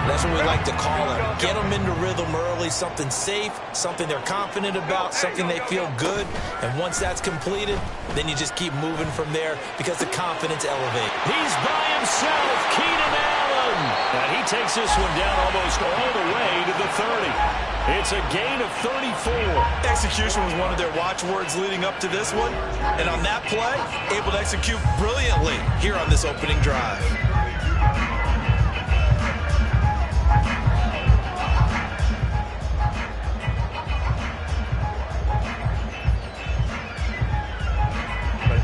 That's what we like to call it. Get them into rhythm early, something safe, something they're confident about, something they feel good. And once that's completed, then you just keep moving from there because the confidence elevates. He's by himself, Keenan Allen. And he takes this one down almost all the way to the 30. It's a gain of 34. Execution was one of their watchwords leading up to this one. And on that play, able to execute brilliantly here on this opening drive.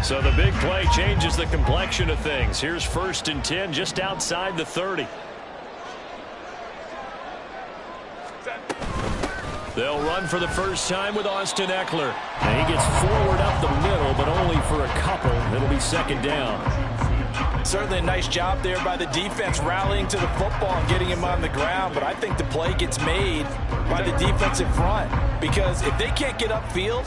So the big play changes the complexion of things. Here's 1st and 10 just outside the 30. They'll run for the first time with Austin Eckler. And he gets forward up the middle, but only for a couple. It'll be 2nd down. Certainly a nice job there by the defense rallying to the football and getting him on the ground. But I think the play gets made by the defensive front. Because if they can't get upfield,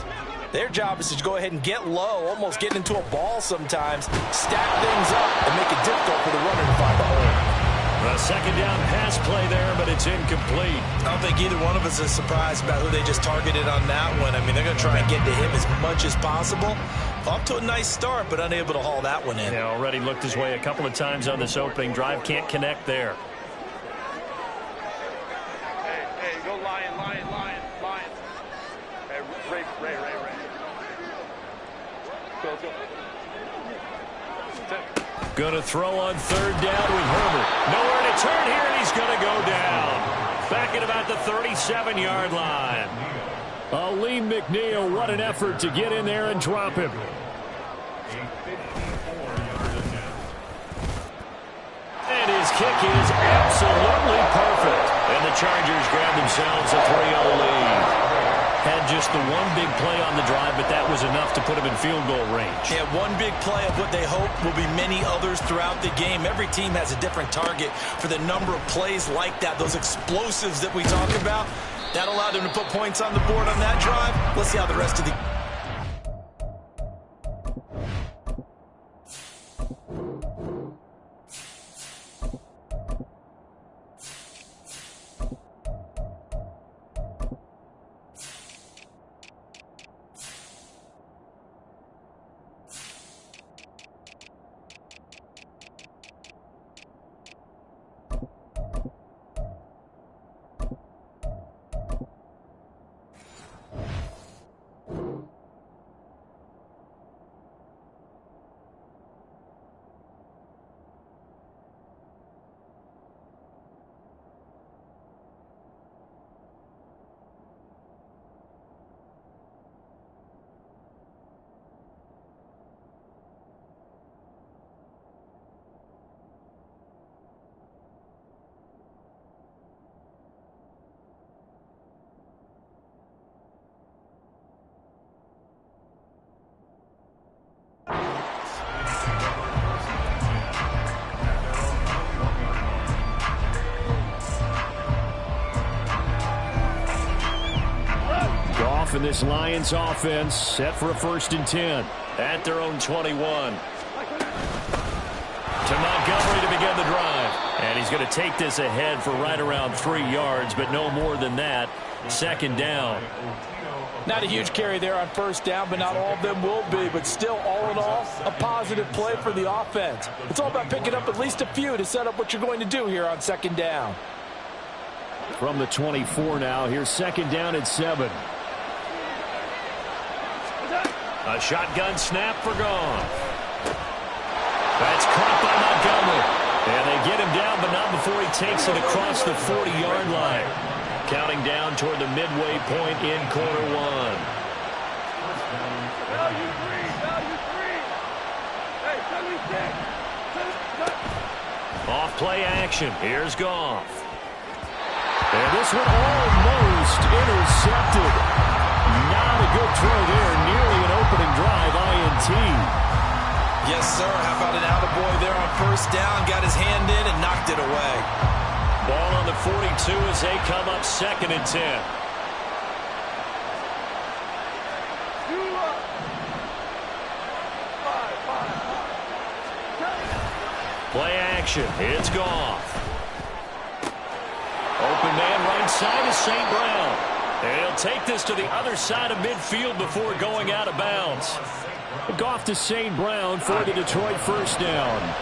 their job is to go ahead and get low, almost get into a ball sometimes, stack things up, and make it difficult for the runner to find the hole. A 2nd down pass play there, but it's incomplete. I don't think either one of us is surprised about who they just targeted on that one. I mean, they're going to try and get to him as much as possible. Off to a nice start, but unable to haul that one in. Yeah, already looked his way a couple of times on this opening drive. Can't connect there. Hey, go Lion. Hey, Ray. Go. Going to throw on 3rd down with Herbert. Nowhere to turn here, and he's going to go down. Back at about the 37-yard line. Aleem McNeil, what an effort to get in there and drop him. And his kick is absolutely perfect. And the Chargers grab themselves a 3-0 lead. Had just the one big play on the drive, but that was enough to put him in field goal range. Yeah, one big play of what they hope will be many others throughout the game. Every team has a different target for the number of plays like that, those explosives that we talk about. That allowed them to put points on the board on that drive. Let's see how the rest of the... And this Lions offense set for a 1st and 10 at their own 21. To Montgomery to begin the drive. And he's going to take this ahead for right around 3 yards, but no more than that. 2nd down. Not a huge carry there on 1st down, but not all of them will be. But still, all in all, a positive play for the offense. It's all about picking up at least a few to set up what you're going to do here on 2nd down. From the 24 now, here's 2nd down at 7. A shotgun snap for Goff. That's caught by Montgomery. And they get him down, but not before he takes it across the 40-yard line. Counting down toward the midway point in quarter 1. Value three. Hey, 76. Off play action. Here's Goff. And this one almost intercepted. Not a good throw there. Nearly an opening drive INT. Yes, sir. How about an attaboy there on 1st down? Got his hand in and knocked it away. Ball on the 42 as they come up 2nd and 10. Play action. It's Goff. inside of St. Brown. And he'll take this to the other side of midfield before going out of bounds. Goff to St. Brown for the Detroit first down.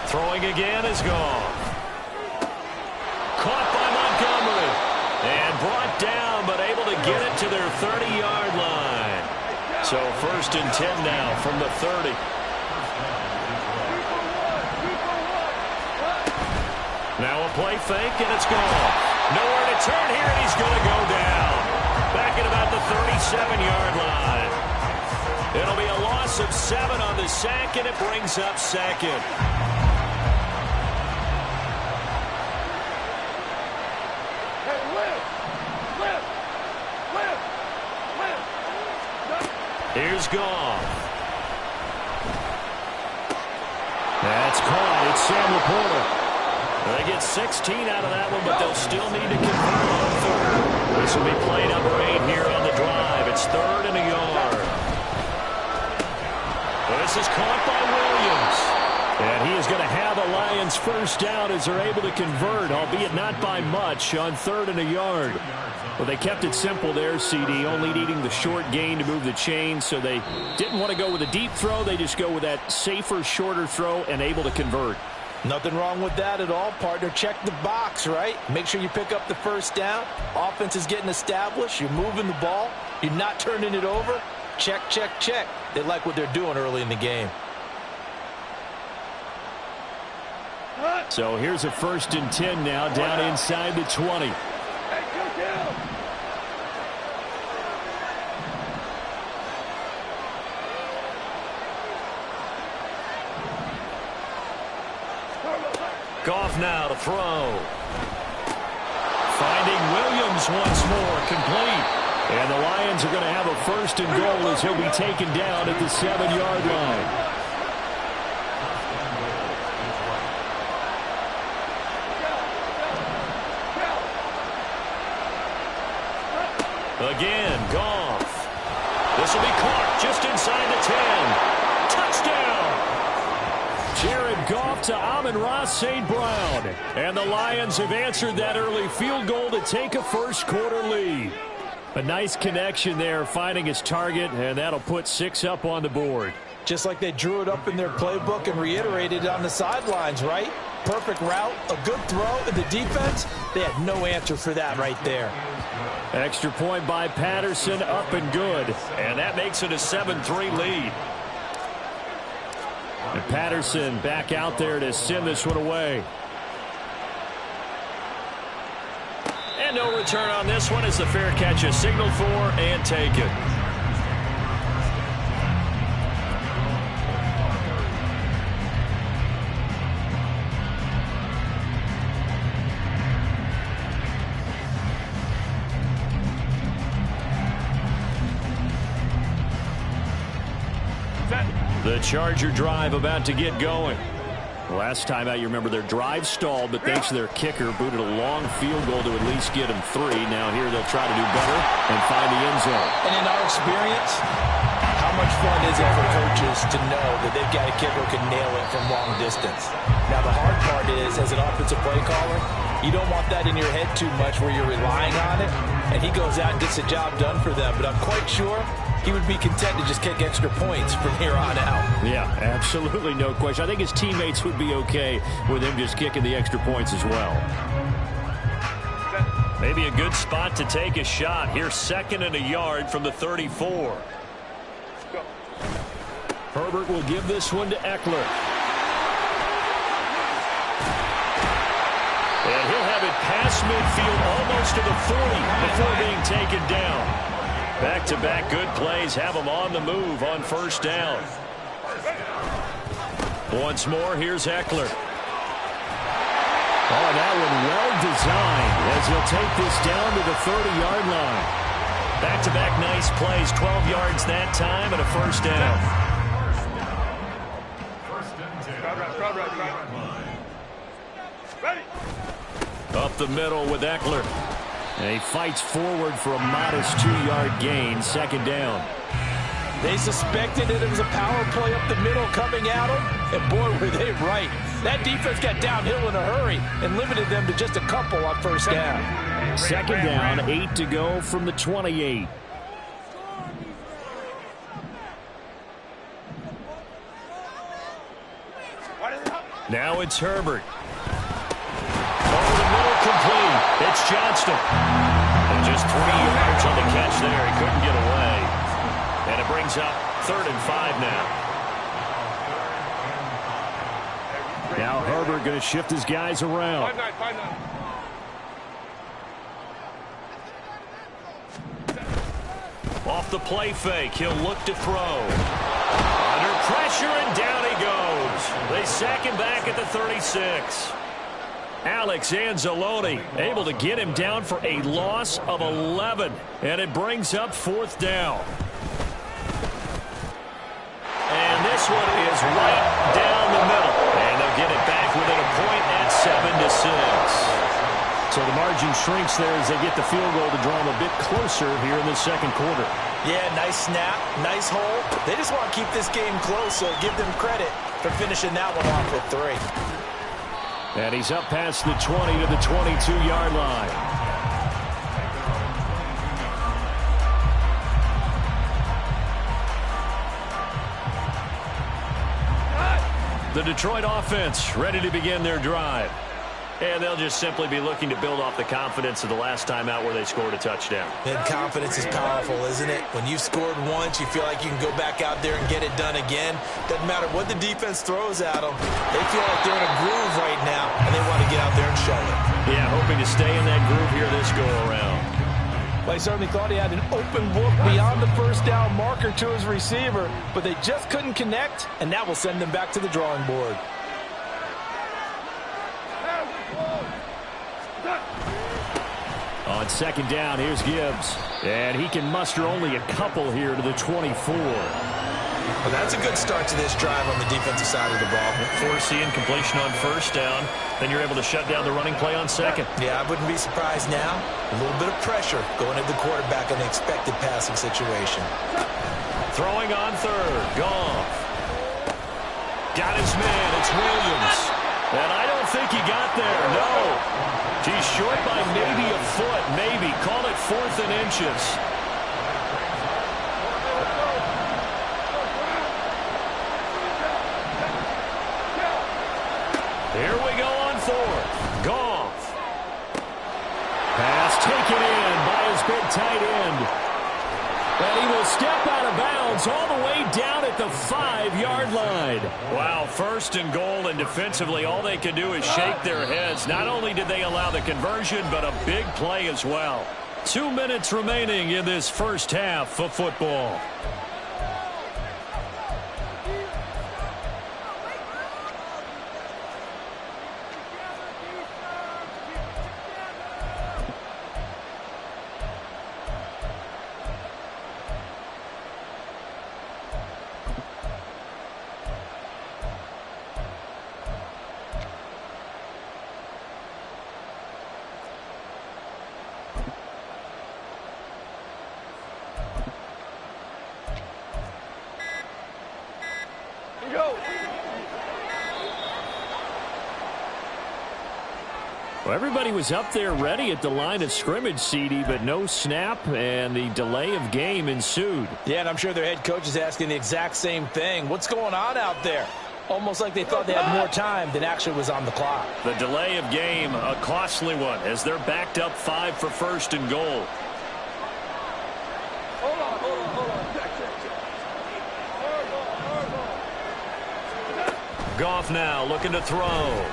Throwing again is gone. Caught by Montgomery. And brought down, but able to get it to their 30-yard line. So 1st and 10 now from the 30. Now a play fake, and it's gone. Nowhere to turn here, and he's going to go down. Back at about the 37-yard line. It'll be a loss of 7 on the sack, and it brings up 2nd. Here's Goff. That's caught. It's Sam Laporta. They get 16 out of that one, but they'll still need to convert on 3rd. This will be play number 8 here on the drive. It's 3rd and a yard. This is caught by Williams. And he is going to have a Lions first down as they're able to convert, albeit not by much, on 3rd and a yard. Well, they kept it simple there, CD, only needing the short gain to move the chain, so they didn't want to go with a deep throw. They just go with that safer, shorter throw and able to convert. Nothing wrong with that at all, partner. Check the box, right? Make sure you pick up the first down. Offense is getting established. You're moving the ball. You're not turning it over. Check, check, check. They like what they're doing early in the game. So here's a 1st and 10 now, down inside the 20. Goff now to throw. Finding Williams once more, complete. And the Lions are going to have a 1st and goal as he'll be taken down at the 7-yard line. Again, Goff. This will be caught just inside the 10. Touchdown! Jared Goff to Amon-Ra St. Brown. And the Lions have answered that early field goal to take a first-quarter lead. A nice connection there, finding his target, and that'll put 6 up on the board. Just like they drew it up in their playbook and reiterated it on the sidelines, right? Perfect route, a good throw, and the defense, they had no answer for that right there. Extra point by Patterson, up and good. And that makes it a 7-3 lead. And Patterson back out there to send this one away. And no return on this one as the fair catch is signaled for and taken. The Charger drive about to get going. Last time out, you remember their drive stalled, but thanks to their kicker, booted a long field goal to at least get them 3. Now here they'll try to do better and find the end zone. And in our experience, how much fun is it for coaches to know that they've got a kicker who can nail it from long distance? Now the hard part is, as an offensive play caller, you don't want that in your head too much where you're relying on it, and he goes out and gets the job done for them. But I'm quite sure he would be content to just kick extra points from here on out. Yeah, absolutely, no question. I think his teammates would be okay with him just kicking the extra points as well. Maybe a good spot to take a shot. Here's 2nd and a yard from the 34. Herbert will give this one to Eckler. And he'll have it past midfield almost to the 40 before being taken down. Back-to-back good plays have them on the move on first down. Once more, here's Eckler. Oh, that one well designed as he'll take this down to the 30-yard line. Back-to-back nice plays, 12 yards that time and a first down. Ready. Up the middle with Eckler. And he fights forward for a modest 2-yard gain, second down. They suspected that it was a power play up the middle coming at them, and boy, were they right. That defense got downhill in a hurry and limited them to just a couple on first down. Second down, 8 to go from the 28. Now it's Herbert. Over the middle, complete. It's Johnston. And just 3 yards on the catch there. He couldn't get away. And it brings up 3rd and 5 now. Now Herbert going to shift his guys around. 5-9. Off the play fake, he'll look to throw. Under pressure, and down he goes. They sack him back at the 36. Alex Anzalone able to get him down for a loss of 11. And it brings up 4th down. And this one is right down the middle. And they'll get it back within a point at 7-6. So the margin shrinks there as they get the field goal to draw them a bit closer here in the second quarter. Yeah, nice snap, nice hole. They just want to keep this game close, so give them credit for finishing that one off with 3. And he's up past the 20 to the 22-yard line. The Detroit offense ready to begin their drive. And they'll just simply be looking to build off the confidence of the last time out where they scored a touchdown. And confidence is powerful, isn't it? When you've scored once, you feel like you can go back out there and get it done again. Doesn't matter what the defense throws at them. They feel like they're in a groove right now, and they want to get out there and show it. Yeah, hoping to stay in that groove here this go-around. Well, he certainly thought he had an open look beyond the first down marker to his receiver, but they just couldn't connect, and that will send them back to the drawing board. On second down, here's Gibbs. And he can muster only a couple here to the 24. Well, that's a good start to this drive on the defensive side of the ball. Forcing completion on first down. Then you're able to shut down the running play on second. Yeah, I wouldn't be surprised now. A little bit of pressure going at the quarterback in an expected passing situation. Throwing on third. Goff. Got his man. It's Williams. And I don't think he got there. No. He's short by maybe a foot. Maybe. Call it 4th and inches. Here we go on 4th. Goff. Pass taken in by his big tight end. And he will step out of bounds all the way down at the 5-yard line. Wow, 1st and goal, and defensively all they can do is shake their heads. Not only did they allow the conversion, but a big play as well. 2 minutes remaining in this first half of football. Well, everybody was up there ready at the line of scrimmage, CD, but no snap, and the delay of game ensued. Yeah, and I'm sure their head coach is asking the exact same thing. What's going on out there? Almost like they thought they had more time than actually was on the clock. The delay of game, a costly one, as they're backed up 5 for 1st and goal. Goff now looking to throw.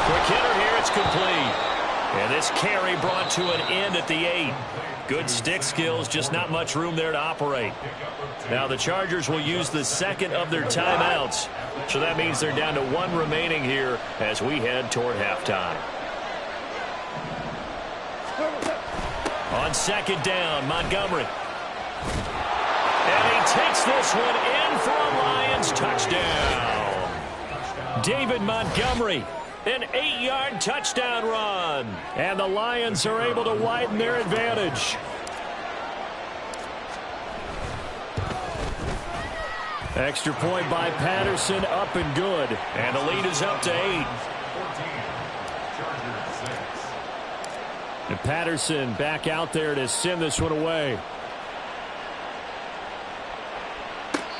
Quick hitter here, it's complete. And this carry brought to an end at the 8. Good stick skills, just not much room there to operate. Now the Chargers will use the second of their timeouts. So that means they're down to 1 remaining here as we head toward halftime. On second down, Montgomery. And he takes this one in for a Lions touchdown. David Montgomery An 8-yard touchdown run. And the Lions are able to widen their advantage. Extra point by Patterson, up and good. And the lead is up to 8. And Patterson back out there to send this one away.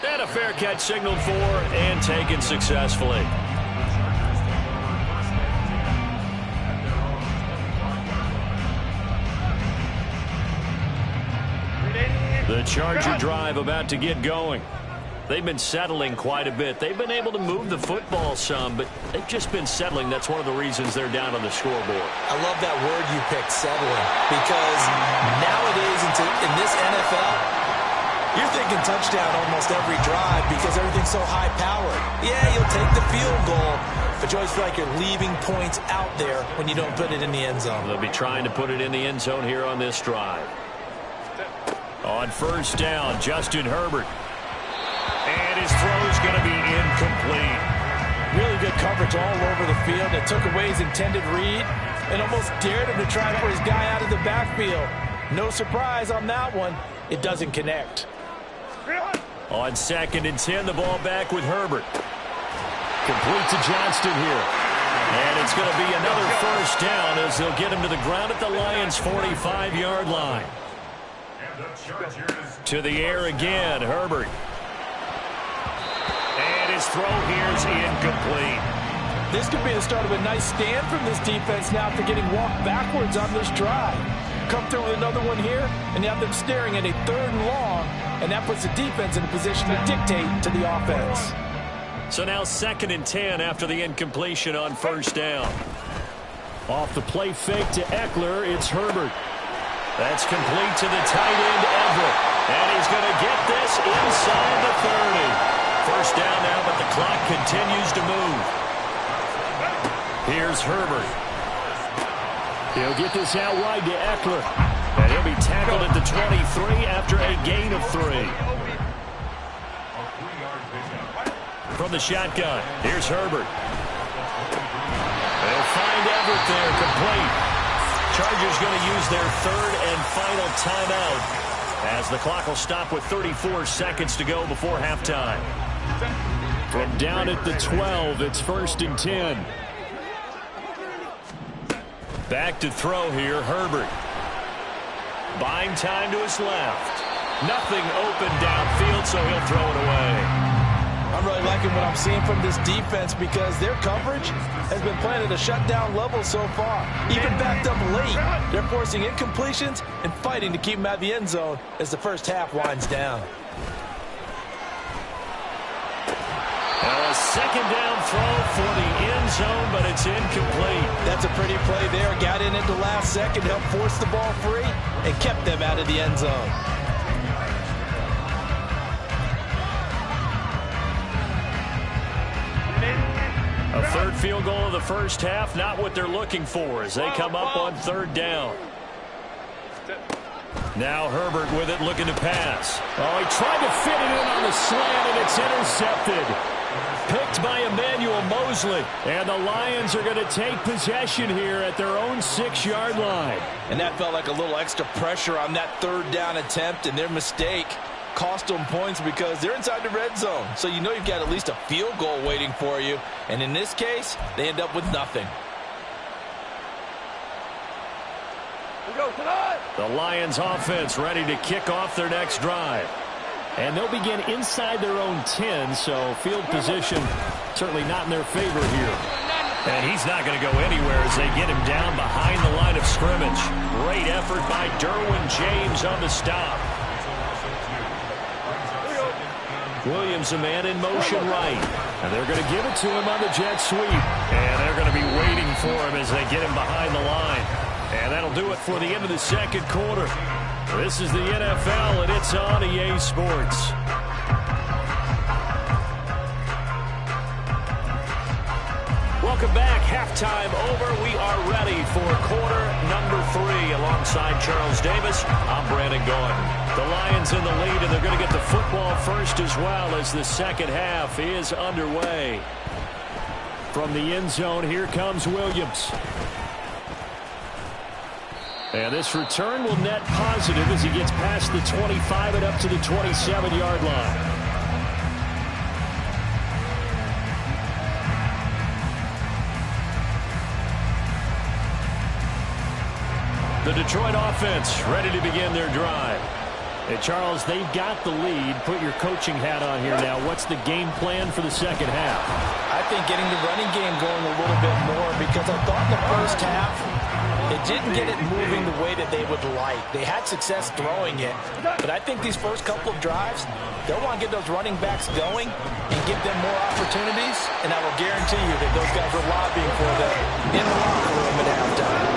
And a fair catch signaled for and taken successfully. The Charger drive about to get going. They've been settling quite a bit. They've been able to move the football some, but they've just been settling. That's one of the reasons they're down on the scoreboard. I love that word you picked, settling, because nowadays in this NFL, you're thinking touchdown almost every drive because everything's so high-powered. Yeah, you'll take the field goal, but you always feel like you're leaving points out there when you don't put it in the end zone. They'll be trying to put it in the end zone here on this drive. On first down, Justin Herbert. And his throw is going to be incomplete. Really good coverage all over the field. It took away his intended read and almost dared him to try to put his guy out of the backfield. No surprise on that one. It doesn't connect. On 2nd and 10, the ball back with Herbert. Complete to Johnston here. And it's going to be another first down as they'll get him to the ground at the Lions' 45-yard line. To the air again, Herbert. And his throw here is incomplete. This could be the start of a nice stand from this defense now after getting walked backwards on this drive. Come through with another one here, and you have them staring at a 3rd and long, and that puts the defense in a position to dictate to the offense. So now 2nd and 10 after the incompletion on first down. Off the play fake to Eckler, it's Herbert. That's complete to the tight end, Everett. And he's going to get this inside the 30. First down now, but the clock continues to move. Here's Herbert. He'll get this out wide to Eckler. And he'll be tackled at the 23 after a gain of 3. From the shotgun, here's Herbert. They'll find Everett there, complete. Chargers going to use their 3rd and final timeout as the clock will stop with 34 seconds to go before halftime. From down at the 12, it's 1st and 10. Back to throw here, Herbert. Buying time to his left. Nothing open downfield, so he'll throw it away. I'm really liking what I'm seeing from this defense because their coverage has been playing at a shutdown level so far. Even backed up late, they're forcing incompletions and fighting to keep them out of the end zone as the first half winds down. Now a 2nd down throw for the end zone, but it's incomplete. That's a pretty play there. Got in at the last second, helped force the ball free, and kept them out of the end zone. A 3rd field goal of the first half, not what they're looking for as they come up on 3rd down. Now Herbert with it, looking to pass. Oh, he tried to fit it in on the slant, and it's intercepted. Picked by Emmanuel Mosley. And the Lions are going to take possession here at their own 6-yard line. And that felt like a little extra pressure on that 3rd down attempt, and their mistake cost them points because they're inside the red zone. So you know you've got at least a field goal waiting for you. And in this case, they end up with nothing. The Lions offense ready to kick off their next drive. And they'll begin inside their own 10, so field position certainly not in their favor here. And he's not going to go anywhere as they get him down behind the line of scrimmage. Great effort by Derwin James on the stop. Williams, a man in motion right. And they're going to give it to him on the jet sweep. And they're going to be waiting for him as they get him behind the line. And that'll do it for the end of the 2nd quarter. This is the NFL, and it's on EA Sports. Welcome back. Halftime over. We are ready for quarter number 3. Alongside Charles Davis, I'm Brandon Gordon. The Lions in the lead, and they're going to get the football first as well as the second half is underway. From the end zone, here comes Williams. And this return will net positive as he gets past the 25 and up to the 27-yard line. The Detroit offense ready to begin their drive. Hey, Charles, they've got the lead. Put your coaching hat on here now. What's the game plan for the second half? I think getting the running game going a little bit more, because I thought in the first half it didn't get it moving the way that they would like. They had success throwing it, but I think these first couple of drives, they'll want to get those running backs going and give them more opportunities, and I will guarantee you that those guys are lobbying for them in the locker room at halftime.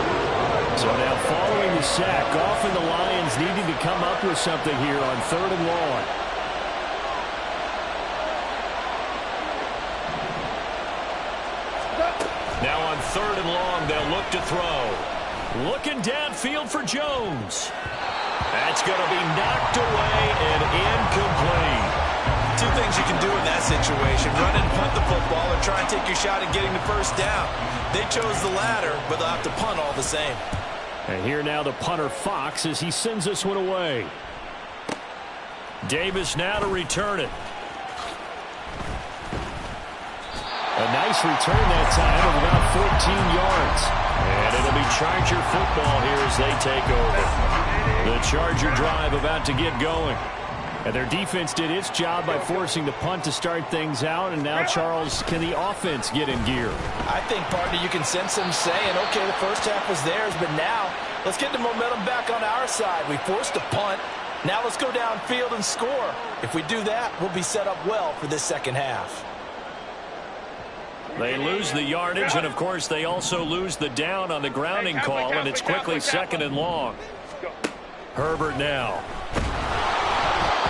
So now following the sack, often the Lions needing to come up with something here on 3rd and long. Now on 3rd and long, they'll look to throw. Looking downfield for Jones. That's going to be knocked away and incomplete. Two things you can do in that situation: run and punt the football, or try and take your shot at getting the first down. They chose the latter, but they'll have to punt all the same. And here now the punter Fox as he sends this one away. Davis now to return it. A nice return that time of about 14 yards. And it'll be Charger football here as they take over. The Charger drive about to get going. And their defense did its job by forcing the punt to start things out. And now, Charles, can the offense get in gear? I think, partner, you can sense them saying, okay, the first half was theirs, but now let's get the momentum back on our side. We forced a punt. Now let's go downfield and score. If we do that, we'll be set up well for this second half. They lose the yardage, and, of course, they also lose the down on the grounding call, and it's quickly 2nd and long. Herbert now.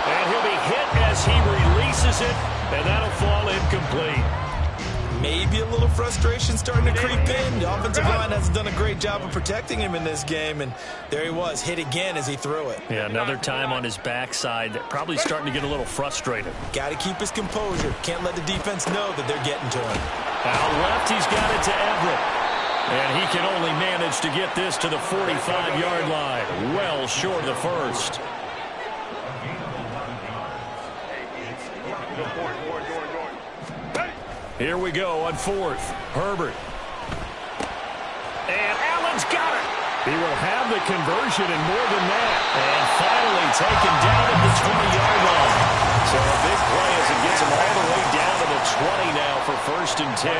And he'll be hit as he releases it, and that'll fall incomplete. Maybe a little frustration starting to creep in. The offensive line hasn't done a great job of protecting him in this game, and there he was, hit again as he threw it. Yeah, another time on his backside, probably starting to get a little frustrated. Got to keep his composure. Can't let the defense know that they're getting to him. Out left, he's got it to Everett. And he can only manage to get this to the 45-yard line. Well short of the first. Here we go on 4th. Herbert. And Allen's got it. He will have the conversion and more than that. And finally taken down at the 20-yard line. So a big play as it gets him all the way down to the 20 now for 1st and 10.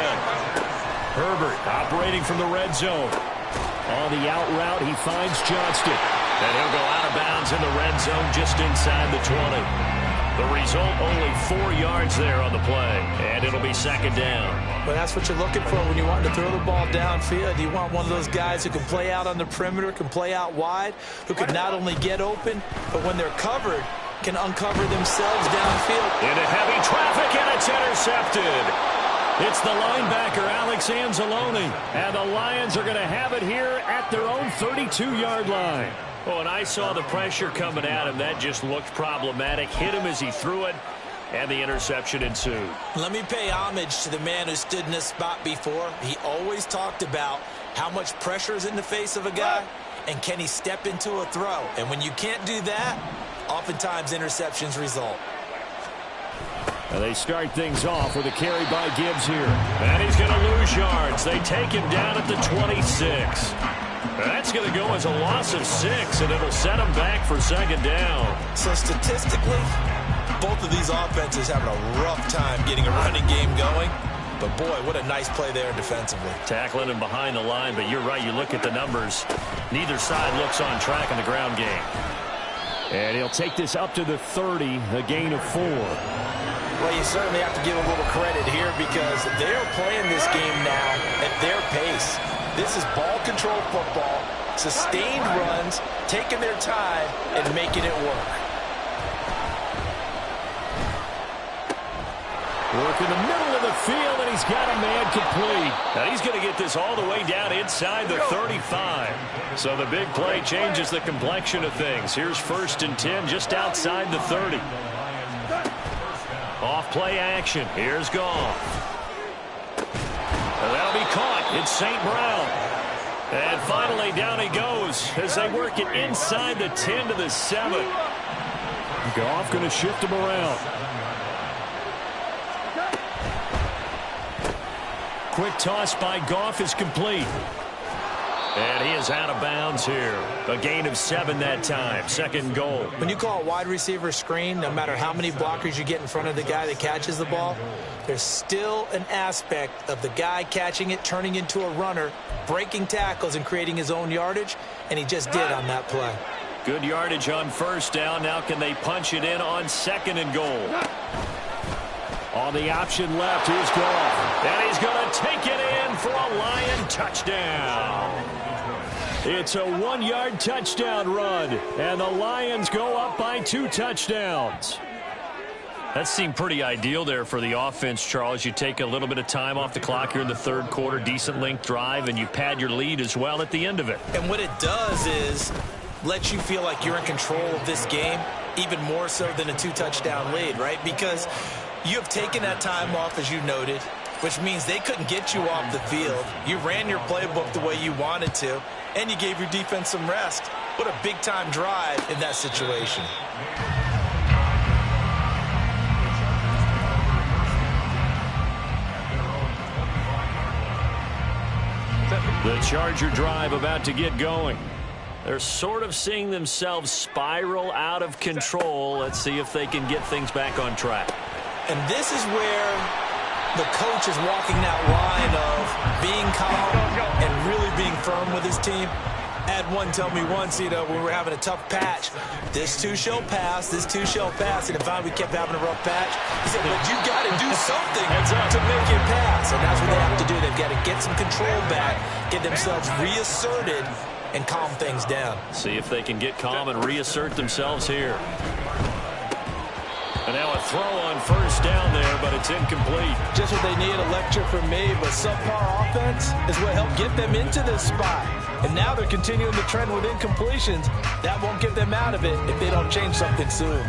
Herbert operating from the red zone. On the out route, he finds Johnston. And he'll go out of bounds in the red zone just inside the 20. The result, only 4 yards there on the play. And it'll be 2nd down. But that's what you're looking for when you want to throw the ball downfield. You want one of those guys who can play out on the perimeter, can play out wide, who can not only get open, but when they're covered, can uncover themselves downfield. Into heavy traffic, and it's intercepted. It's the linebacker, Alex Anzalone. And the Lions are going to have it here at their own 32-yard line. Oh, and I saw the pressure coming at him. That just looked problematic. Hit him as he threw it, and the interception ensued. Let me pay homage to the man who stood in this spot before. He always talked about how much pressure is in the face of a guy, and can he step into a throw. And when you can't do that, oftentimes interceptions result. And they start things off with a carry by Gibbs here. And he's going to lose yards. They take him down at the 26. That's going to go as a loss of 6, and it'll set him back for 2nd down. So statistically, both of these offenses having a rough time getting a running game going. But, boy, what a nice play there defensively. Tackling him behind the line, but you're right. You look at the numbers. Neither side looks on track in the ground game. And he'll take this up to the 30, a gain of 4. Well, you certainly have to give a little credit here because they're playing this game now at their pace. This is ball control football, sustained runs, taking their time and making it work. Work in the middle of the field, and he's got a man complete. Now he's going to get this all the way down inside the 35. So the big play changes the complexion of things. Here's 1st and 10 just outside the 30. Off play action. Here's Goff. That'll be caught. It's St. Brown. And finally, down he goes as they work it inside the 10 to the 7. Goff going to shift him around. Quick toss by Goff is complete. And he is out of bounds here. A gain of 7 that time. Second goal. When you call a wide receiver screen, no matter how many blockers you get in front of the guy that catches the ball, there's still an aspect of the guy catching it, turning into a runner, breaking tackles and creating his own yardage, and he just did on that play. Good yardage on first down. Now can they punch it in on second and goal? On the option left, here's Goff. And he's going to take it in for a Lion touchdown. It's a 1-yard touchdown run, and the Lions go up by 2 touchdowns. That seemed pretty ideal there for the offense, Charles. You take a little bit of time off the clock here in the third quarter, decent length drive, and you pad your lead as well at the end of it. And what it does is let you feel like you're in control of this game, even more so than a 2-touchdown lead, right? Because you have taken that time off, as you noted, which means they couldn't get you off the field. You ran your playbook the way you wanted to, and you gave your defense some rest. What a big-time drive in that situation. The Charger drive about to get going. They're sort of seeing themselves spiral out of control. Let's see if they can get things back on track. And this is where the coach is walking that line of being calm and really being firm with his team. Had one tell me once, when we were having a tough patch, this too shall pass, this too shall pass. And if we kept having a rough patch, he said, but you got to do something to make it pass. And that's what they have to do. They've got to get some control back, get themselves reasserted, and calm things down. See if they can get calm and reassert themselves here. And now a throw on first down there, but it's incomplete. Just what they need, a lecture from me, but subpar offense is what helped get them into this spot. And now they're continuing the trend with incompletions. That won't get them out of it if they don't change something soon.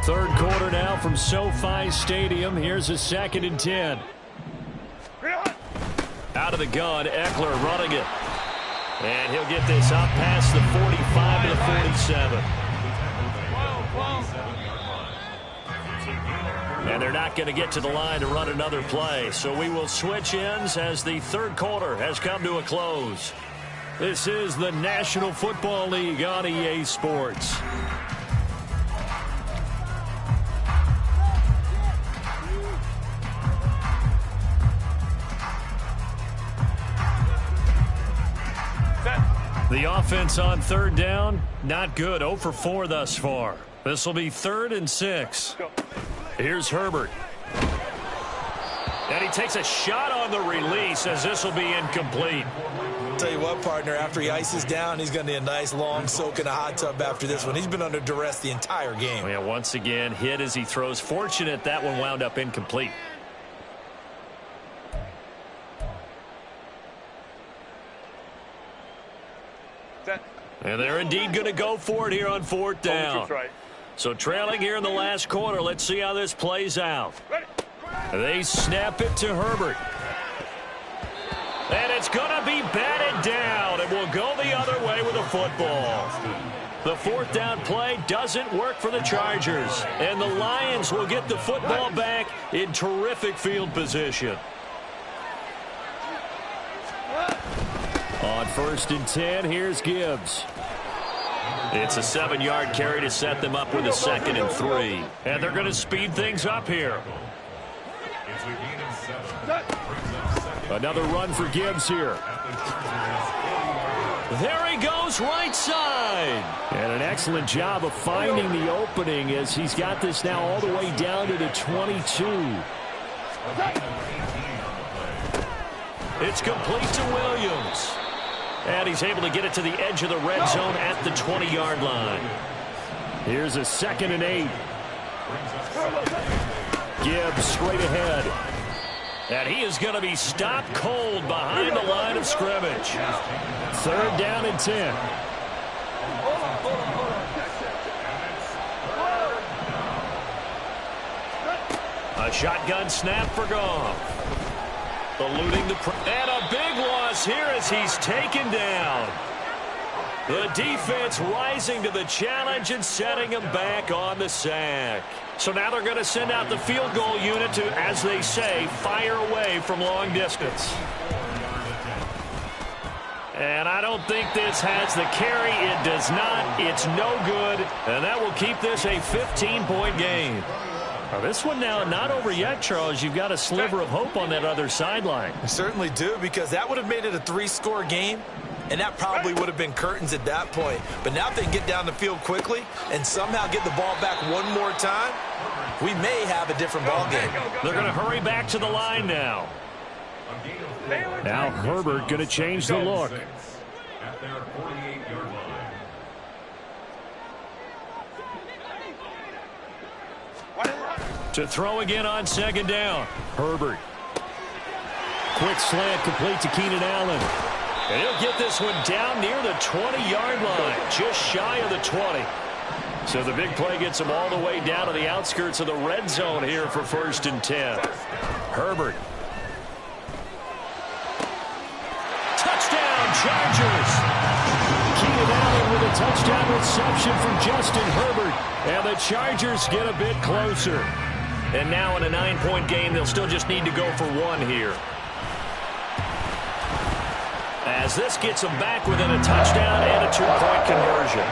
Third quarter now from SoFi Stadium. Here's a 2nd and 10. Out of the gun, Eckler running it. And he'll get this up past the 45 to the 47. And they're not going to get to the line to run another play. So we will switch ends as the third quarter has come to a close. This is the National Football League on EA Sports. The offense on third down, not good. 0 for 4 thus far. This will be 3rd and 6. Here's Herbert. And he takes a shot on the release as this will be incomplete. Tell you what, partner, after he ices down, he's going to need a nice long soak in a hot tub after this one. He's been under duress the entire game. Yeah, once again, hit as he throws. Fortunate that one wound up incomplete. And they're indeed going to go for it here on 4th down. So trailing here in the last quarter. Let's see how this plays out. They snap it to Herbert. And it's going to be batted down. It will go the other way with the football. The 4th down play doesn't work for the Chargers. And the Lions will get the football back in terrific field position. On 1st and 10, here's Gibbs. It's a 7-yard carry to set them up with a 2nd and 3. And they're going to speed things up here. Another run for Gibbs here. There he goes, right side. And an excellent job of finding the opening as he's got this now all the way down to the 22. It's complete to Williams. And he's able to get it to the edge of the red zone at the 20-yard line. Here's a 2nd and 8. Gibbs straight ahead. And he is going to be stopped cold behind the line of scrimmage. 3rd down and 10. A A shotgun snap for Goff. Eluding the and a big loss here as he's taken down. The defense rising to the challenge and setting him back on the sack. So now they're going to send out the field goal unit to, as they say, fire away from long distance. And I don't think this has the carry. It does not. It's no good. And that will keep this a 15-point game. Now this one now not over yet, Charles. You've got a sliver of hope on that other sideline. I certainly do, because that would have made it a 3-score game, and that probably would have been curtains at that point. But now if they can get down the field quickly and somehow get the ball back one more time, we may have a different ball game. They're going to hurry back to the line now. Now Herbert going to change the look. At their 48-yard line. To throw again on second down. Herbert. Quick slant complete to Keenan Allen. And he'll get this one down near the 20-yard line, just shy of the 20. So the big play gets him all the way down to the outskirts of the red zone here for 1st and 10. Herbert. Touchdown, Chargers. Keenan Allen with a touchdown reception from Justin Herbert. And the Chargers get a bit closer. And now in a 9-point game, they'll still just need to go for one here. As this gets them back within a touchdown and a 2-point conversion.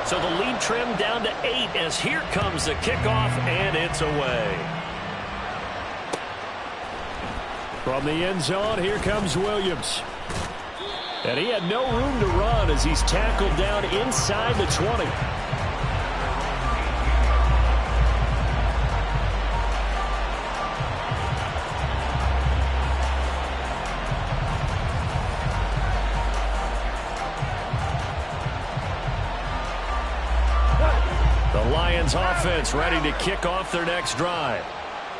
So the lead trimmed down to 8 as here comes the kickoff, and it's away. From the end zone, here comes Williams. And he had no room to run as he's tackled down inside the 20. The Lions offense ready to kick off their next drive.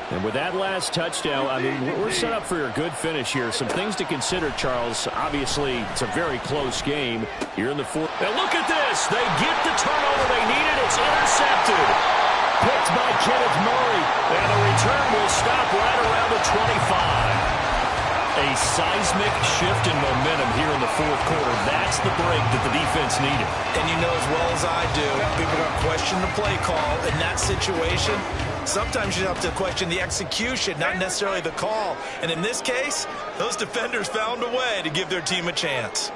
And with that last touchdown, I mean, we're set up for a good finish here. Some things to consider, Charles. Obviously, it's a very close game here in the fourth. And look at this. They get the turnover they needed. It's intercepted. Picked by Kenneth Murray. And the return will stop right around the 25. A seismic shift in momentum here in the fourth quarter. That's the break that the defense needed. And you know as well as I do, people are going to question the play call in that situation. Sometimes you have to question the execution, not necessarily the call. And in this case, those defenders found a way to give their team a chance.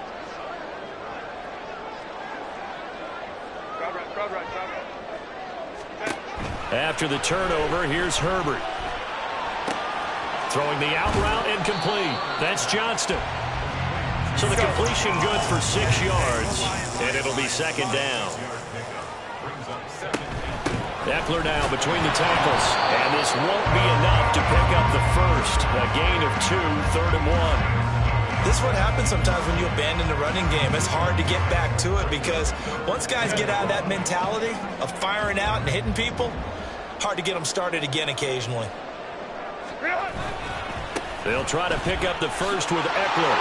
After the turnover, here's Herbert. Throwing the out route incomplete. That's Johnston. So the completion good for 6 yards. And it'll be second down. Eckler now between the tackles. And this won't be enough to pick up the first. A gain of 2, 3rd and 1. This is what happens sometimes when you abandon the running game. It's hard to get back to it because once guys get out of that mentality of firing out and hitting people, hard to get them started again occasionally. They'll try to pick up the first with Eckler.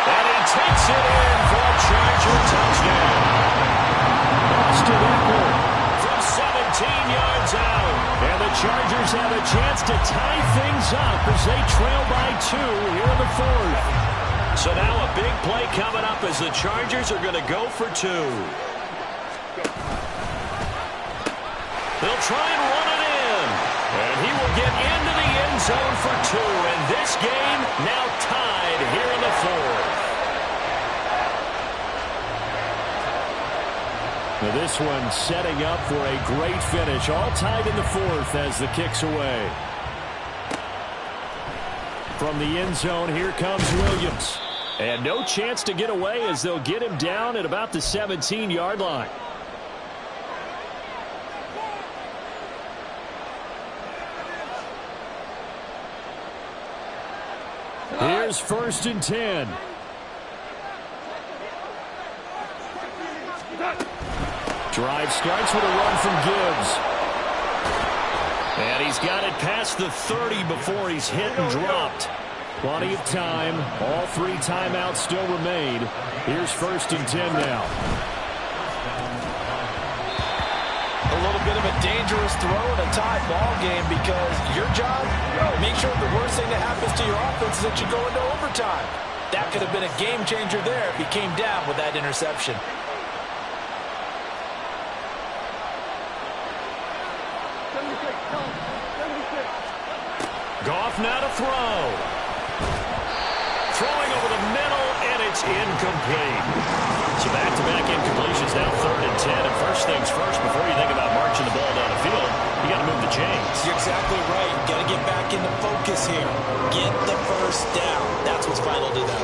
And he takes it in for a Charger touchdown. Austin Eckler from 17 yards out. And the Chargers have a chance to tie things up as they trail by 2 here in the fourth. So now a big play coming up as the Chargers are going to go for 2. They'll try and run it in. And he will get into the end zone for 2. And this game now tied here in the fourth. Now this one setting up for a great finish. All tied in the fourth as the kick's away. From the end zone, here comes Williams. And no chance to get away as they'll get him down at about the 17-yard line. Here's 1st and 10. Drive starts with a run from Gibbs. And he's got it past the 30 before he's hit and dropped. Plenty of time. All 3 timeouts still remain. Here's 1st and 10 now. dangerous throw in a tie ball game because your job, make sure the worst thing that happens to your offense is that you go into overtime. That could have been a game changer there if he came down with that interception. Goff now to throw. Throwing over the middle, and it's incomplete. So back-to-back incompletions, now 3rd and 10. And first things first, before you think about marching the ball down the field, you got to move the chains. You're exactly right. You got to get back into focus here. Get the first down. That's what's vital to them.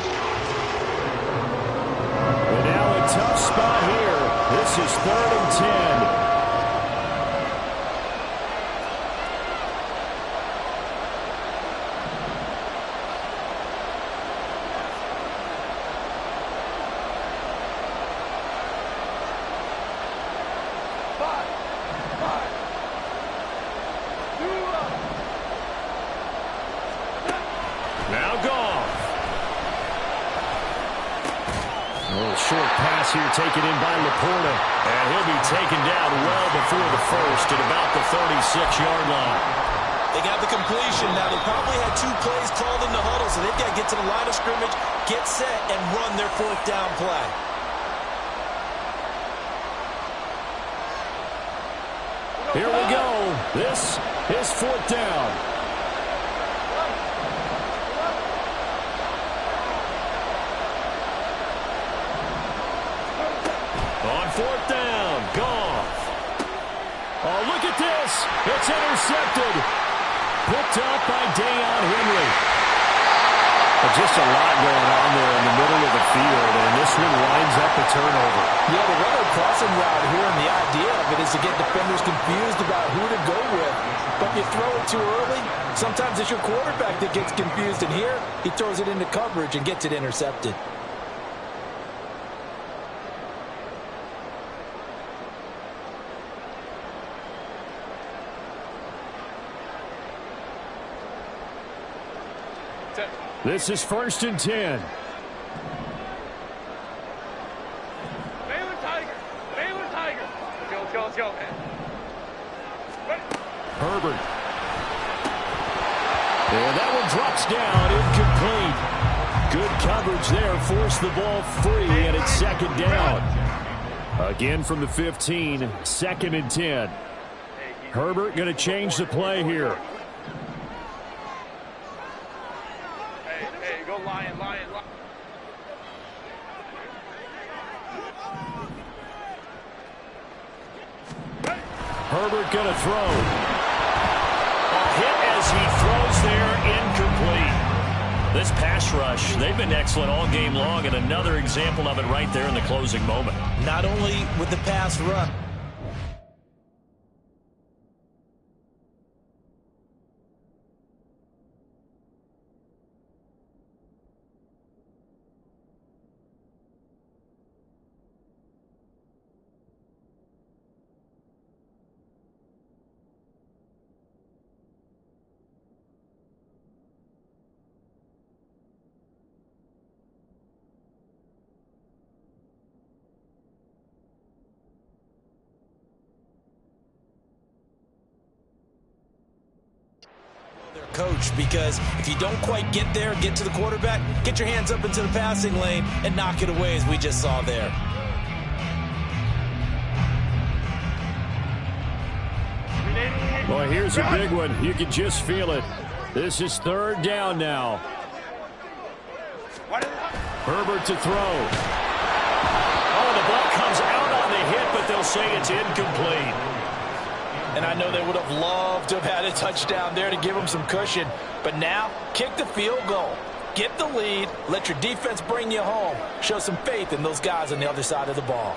And now a tough spot here. This is 3rd and 10. Short pass here taken in by Laporta. And he'll be taken down well before the first at about the 36-yard line. They got the completion. Now, they probably had 2 plays called in the huddle, so they've got to get to the line of scrimmage, get set, and run their 4th down play. Here we go. This is 4th down. On 4th down, Goff. Oh, look at this. It's intercepted. Picked up by Deion Henry. Just a lot going on there in the middle of the field, and this one winds up a turnover. Yeah, the regular crossing route here, and the idea of it is to get defenders confused about who to go with. But if you throw it too early, sometimes it's your quarterback that gets confused, and here he throws it into coverage and gets it intercepted. This is 1st and 10. Baylor Tiger. Baylor Tiger. Let's go, man. Herbert. And that one drops down, incomplete. Good coverage there, forced the ball free, and it's 2nd down. Again from the 15, 2nd and 10. Herbert going to change the play here. Hey, go Lion. Herbert going to throw. A hit as he throws there, incomplete. This pass rush, they've been excellent all game long, and another example of it right there in the closing moment. Not only with the pass rush. Coach, because if you don't quite get there, get to the quarterback, get your hands up into the passing lane and knock it away, as we just saw there. Boy, here's a big one. You can just feel it. This is 3rd down now. Herbert to throw. Oh, the ball comes out on the hit, but they'll say it's incomplete. And I know they would have loved to have had a touchdown there to give them some cushion. But now, kick the field goal. Get the lead. Let your defense bring you home. Show some faith in those guys on the other side of the ball.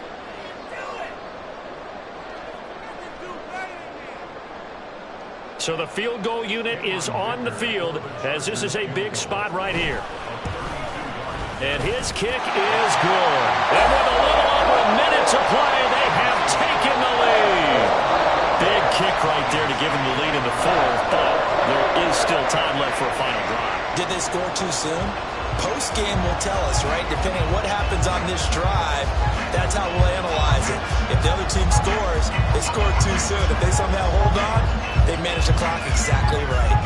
So the field goal unit is on the field, as this is a big spot right here. And his kick is good. And with a little over a minute to play, they have taken the lead. Big kick right there to give him the lead in the 4th, but there is still time left for a final drive. Did they score too soon? Post-game will tell us, right? Depending on what happens on this drive, that's how we'll analyze it. If the other team scores, they scored too soon. If they somehow hold on, they manage the clock exactly right.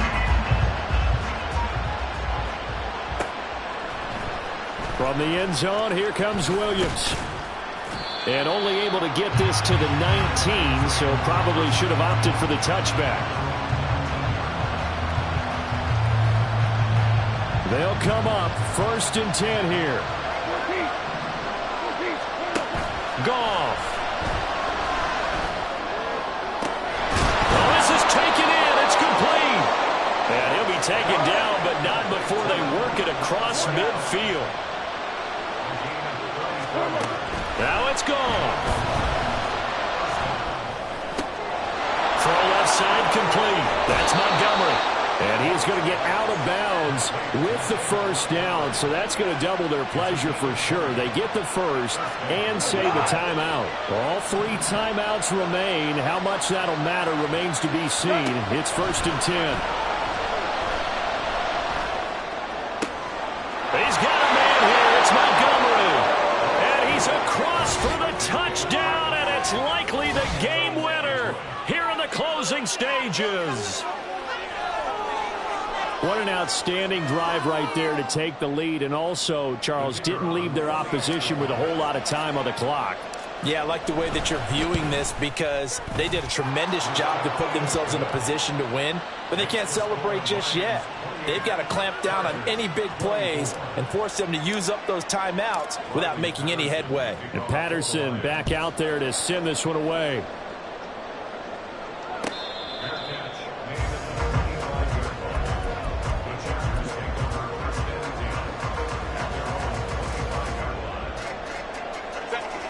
From the end zone, here comes Williams. And only able to get this to the 19, so probably should have opted for the touchback. They'll come up 1st and 10 here. Goff. Well, this is taken in. It's complete. And he'll be taken down, but not before they work it across midfield. Now it's gone. Throw left side complete. That's Montgomery. And he's going to get out of bounds with the first down, so that's going to double their pleasure for sure. They get the first and save a timeout. All 3 timeouts remain. How much that'll matter remains to be seen. It's 1st and 10. He's got a man here. It's Montgomery. And he's across for the touchdown, and it's likely the game winner here in the closing stages. What an outstanding drive right there to take the lead. And also, Charles, didn't leave their opposition with a whole lot of time on the clock. Yeah, I like the way that you're viewing this because they did a tremendous job to put themselves in a position to win, but they can't celebrate just yet. They've got to clamp down on any big plays and force them to use up those timeouts without making any headway. And Patterson back out there to send this one away.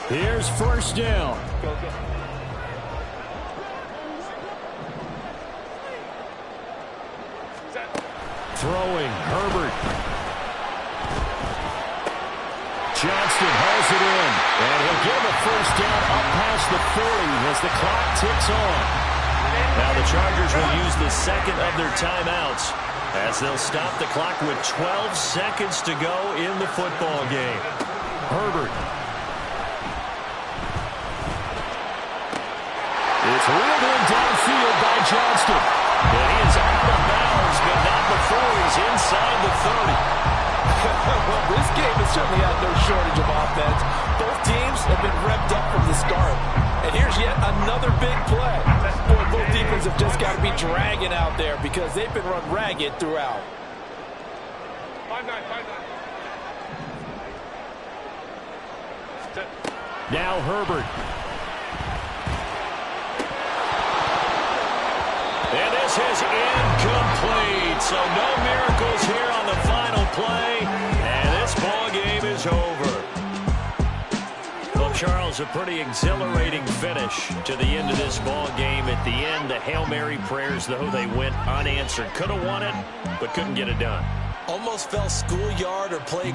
Here's 1st down. Throwing, Herbert. Johnston hauls it in. And he'll give a 1st down up past the 40 as the clock ticks on. Now the Chargers will use the 2nd of their timeouts as they'll stop the clock with 12 seconds to go in the football game. Herbert. It's reeled in downfield by Johnston. And he is out of bounds, but not before he's inside the 30. Well, this game has certainly had no shortage of offense. Both teams have been revved up from the start. And here's yet another big play. Boy, both defenses have just got to be dragging out there because they've been run ragged throughout. 5-9. Now Herbert. And this is incomplete. So no miracles here on the final play. And this ball game is over. Well, Charles, a pretty exhilarating finish to the end of this ball game. At the end, the Hail Mary prayers, though, they went unanswered. Could have won it, but couldn't get it done. Almost fell schoolyard or playground.